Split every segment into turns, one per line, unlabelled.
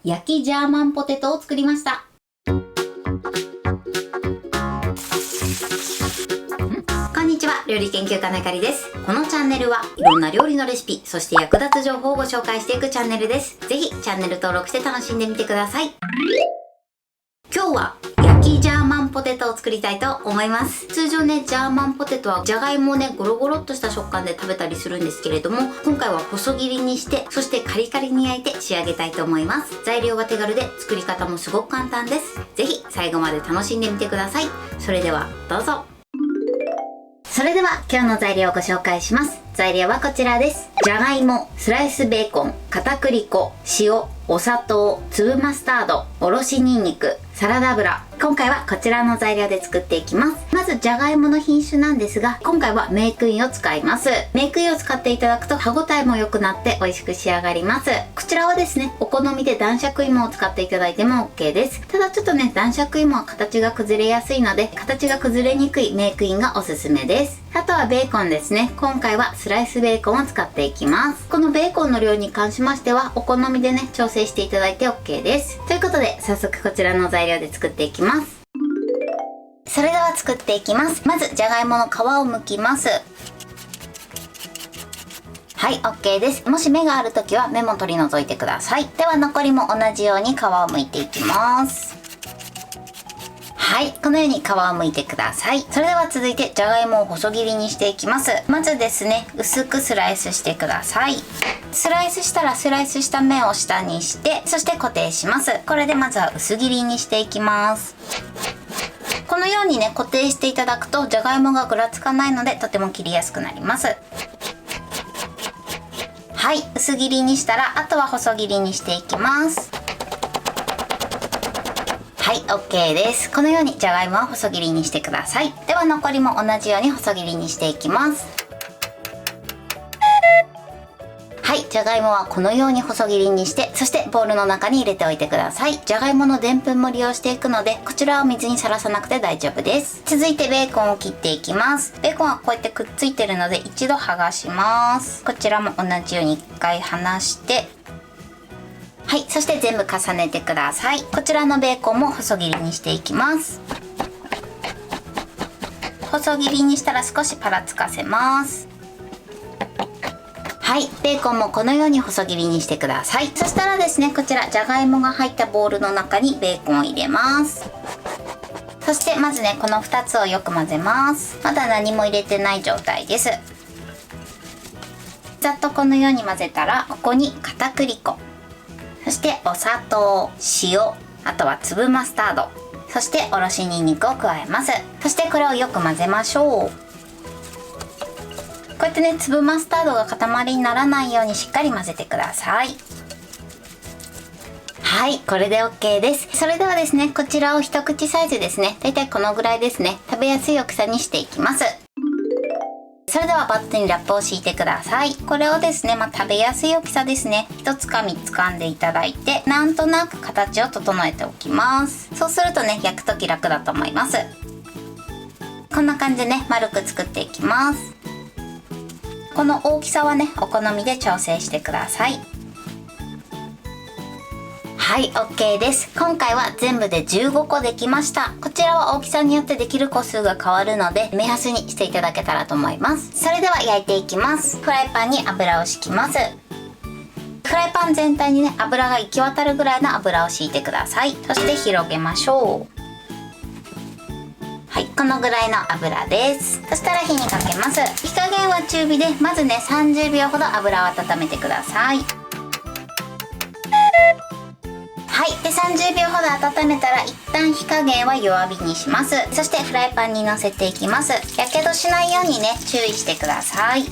焼きジャーマンポテトを作りました。こんにちは、料理研究家のゆかりです。このチャンネルはいろんな料理のレシピ、そして役立つ情報をご紹介していくチャンネルです。ぜひチャンネル登録して楽しんでみてください。今日は焼きジャーマンポテトを作りたいと思います。通常ね、ジャーマンポテトはじゃがいもをね、ゴロゴロっとした食感で食べたりするんですけれども、今回は細切りにして、そしてカリカリに焼いて仕上げたいと思います。材料は手軽で作り方もすごく簡単です。ぜひ最後まで楽しんでみてください。それではどうぞ。それでは今日の材料をご紹介します。材料はこちらです。じゃがいも、スライスベーコン、片栗粉、塩、お砂糖、粒マスタード、おろしにんにく、サラダ油。今回はこちらの材料で作っていきます。まずじゃがいもの品種なんですが、今回はメークインを使います。メークインを使っていただくと歯ごたえも良くなって美味しく仕上がります。こちらはですね、お好みで男爵芋を使っていただいても OK です。ただちょっとね、男爵芋は形が崩れやすいので、形が崩れにくいメークインがおすすめです。あとはベーコンですね。今回はスライスベーコンを使っていきます。このベーコンの量に関しましては、お好みでね、調整していただいて OK です。ということで、早速こちらの材料で作っていきます。それでは作っていきます。まずじゃがいもの皮を剥きます。はい、 OK です。もし芽がある時は芽も取り除いてください。では残りも同じように皮を剥いていきます。はい、このように皮を剥いてください。それでは続いてじゃがいもを細切りにしていきます。まずですね、薄くスライスしてください。スライスしたらスライスした面を下にして、そして固定します。これでまずは薄切りにしていきます。このようにね、固定していただくとじゃがいもがぐらつかないので、とても切りやすくなります。はい、薄切りにしたらあとは細切りにしていきます。はい、 OK です。このようにじゃがいもは細切りにしてください。では残りも同じように細切りにしていきます。はい、じゃがいもはこのように細切りにして、そしてボウルの中に入れておいてください。じゃがいものでんぷんも利用していくので、こちらは水にさらさなくて大丈夫です。続いてベーコンを切っていきます。ベーコンはこうやってくっついてるので一度剥がします。こちらも同じように一回離して、はい、そして全部重ねてください。こちらのベーコンも細切りにしていきます。細切りにしたら少しパラつかせます。はい、ベーコンもこのように細切りにしてください。そしたらですね、こちらじゃがいもが入ったボウルの中にベーコンを入れます。そしてまずね、この2つをよく混ぜます。まだ何も入れてない状態です。ざっとこのように混ぜたら、ここに片栗粉、そしてお砂糖、塩、あとは粒マスタード、そしておろしにんにくを加えます。そしてこれをよく混ぜましょう。こうやってね、粒マスタードが塊にならないようにしっかり混ぜてください。はい、これで OK です。それではですね、こちらを一口サイズですね、だいたいこのぐらいですね、食べやすい大きさにしていきます。それではバットにラップを敷いてください。これをですね、食べやすい大きさですね、一つかみ掴んでいただいて、なんとなく形を整えておきます。そうするとね、焼くとき楽だと思います。こんな感じでね、丸く作っていきます。この大きさはね、お好みで調整してください。はい、 OK です。今回は全部で15個できました。こちらは大きさによってできる個数が変わるので、目安にしていただけたらと思います。それでは焼いていきます。フライパンに油を敷きます。フライパン全体にね、油が行き渡るぐらいの油を敷いてください。そして広げましょう。はい、このぐらいの油です。そしたら火にかけます。火加減は中火で、まずね、30秒ほど油を温めてください。はい、で30秒ほど温めたら一旦火加減は弱火にします。そしてフライパンにのせていきます。やけどしないようにね、注意してください。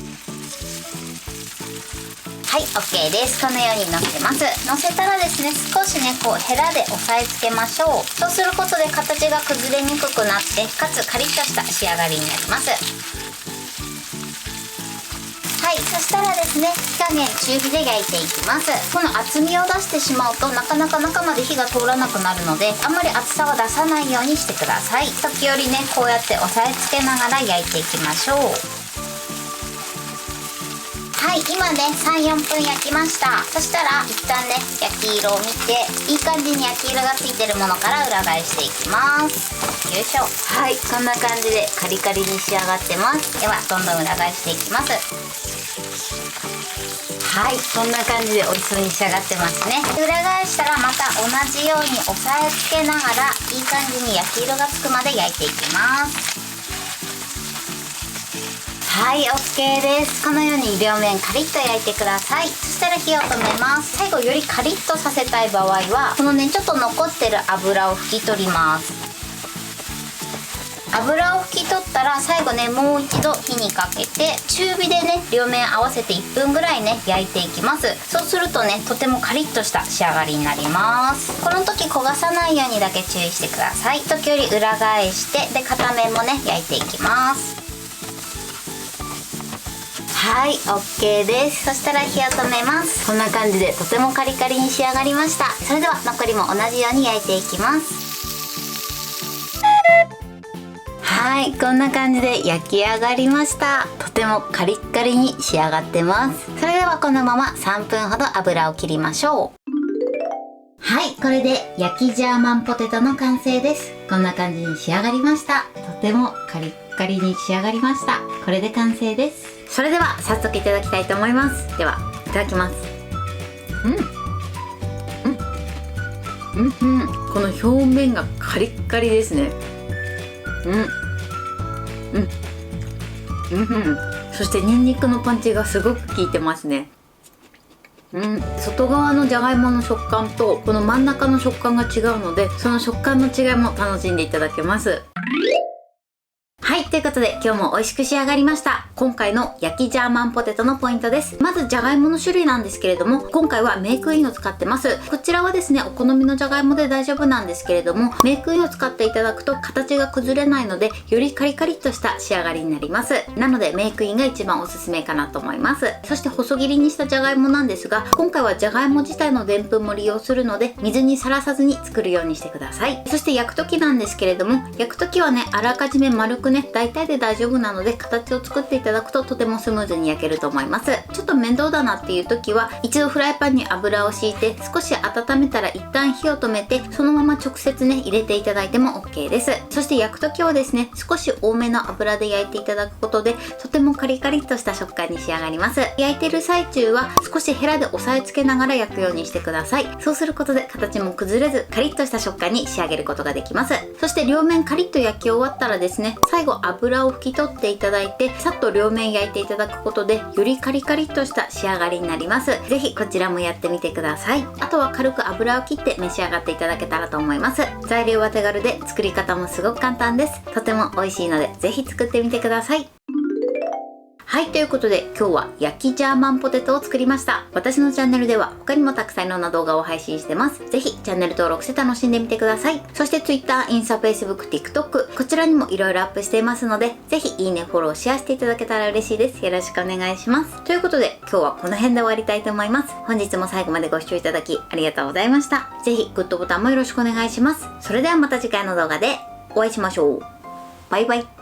はい、 OK です。このようにのせます。のせたらですね、少しね、こうヘラで押さえつけましょう。そうすることで形が崩れにくくなって、かつカリッとした仕上がりになります。はい、そしたらですね、火加減中火で焼いていきます。この厚みを出してしまうとなかなか中まで火が通らなくなるので、あんまり厚さは出さないようにしてください。時折ね、こうやって押さえつけながら焼いていきましょう。ははい、今ね 3,4 分焼きました。そしたら一旦ね焼き色を見て、いい感じに焼き色がついてるものから裏返していきます。よいしょ。はい、こんな感じでカリカリに仕上がってます。ではどんどん裏返していきます。はい、こんな感じで美味しそうに仕上がってますね。裏返したらまた同じように押さえつけながらいい感じに焼き色がつくまで焼いていきます。はい、 OK です。このように両面カリッと焼いてください。そしたら火を止めます。最後よりカリッとさせたい場合はこのねちょっと残ってる油を拭き取ります。油を拭き取ったら最後ねもう一度火にかけて中火でね両面合わせて1分ぐらいね焼いていきます。そうするとねとてもカリッとした仕上がりになります。この時焦がさないようにだけ注意してください。時折裏返してで片面もね焼いていきます。はい、 OK です。そしたら火を止めます。こんな感じでとてもカリカリに仕上がりました。それでは残りも同じように焼いていきます。はい、こんな感じで焼き上がりました。とてもカリッカリに仕上がってます。それではこのまま3分ほど油を切りましょう。はい、これで焼きジャーマンポテトの完成です。こんな感じに仕上がりました。とてもカリッカリに仕上がりました。これで完成です。それでは早速いただきたいと思います。ではいただきます。この表面がカリッカリですね。そしてニンニクのパンチがすごく効いてますね。外側のじゃがいもの食感とこの真ん中の食感が違うので、その食感の違いも楽しんでいただけます。はい、ということで今日も美味しく仕上がりました。今回の焼きジャーマンポテトのポイントです。まずじゃがいもの種類なんですけれども、今回はメークインを使ってます。こちらはですねお好みのじゃがいもで大丈夫なんですけれども、メークインを使っていただくと形が崩れないのでよりカリカリっとした仕上がりになります。なのでメークインが一番おすすめかなと思います。そして細切りにしたじゃがいもなんですが、今回はじゃがいも自体のでんぷんも利用するので水にさらさずに作るようにしてください。そして焼く時なんですけれども、焼く時はねあらかじめ丸くね大体で大丈夫なので形を作っていただくととてもスムーズに焼けると思います。ちょっと面倒だなっていう時は一度フライパンに油を敷いて少し温めたら一旦火を止めてそのまま直接ね入れていただいても OK です。そして焼く時はですね少し多めの油で焼いていただくことでとてもカリカリっとした食感に仕上がります。焼いてる最中は少しヘラで押さえつけながら焼くようにしてください。そうすることで形も崩れずカリッとした食感に仕上げることができます。そして両面カリッと焼き終わったらですね最後油を拭き取っていただいてさっと両面焼いていただくことでよりカリカリっとした仕上がりになります。ぜひこちらもやってみてください。あとは軽く油を切って召し上がっていただけたらと思います。材料は手軽で作り方もすごく簡単です。とても美味しいのでぜひ作ってみてください。はい、ということで今日は焼きジャーマンポテトを作りました。私のチャンネルでは他にもたくさんいろんな動画を配信してます。ぜひチャンネル登録して楽しんでみてください。そして Twitter、インスタ、Facebook、TikTok こちらにもいろいろアップしていますのでぜひいいね、フォロー、シェアしていただけたら嬉しいです。よろしくお願いします。ということで今日はこの辺で終わりたいと思います。本日も最後までご視聴いただきありがとうございました。ぜひグッドボタンもよろしくお願いします。それではまた次回の動画でお会いしましょう。バイバイ。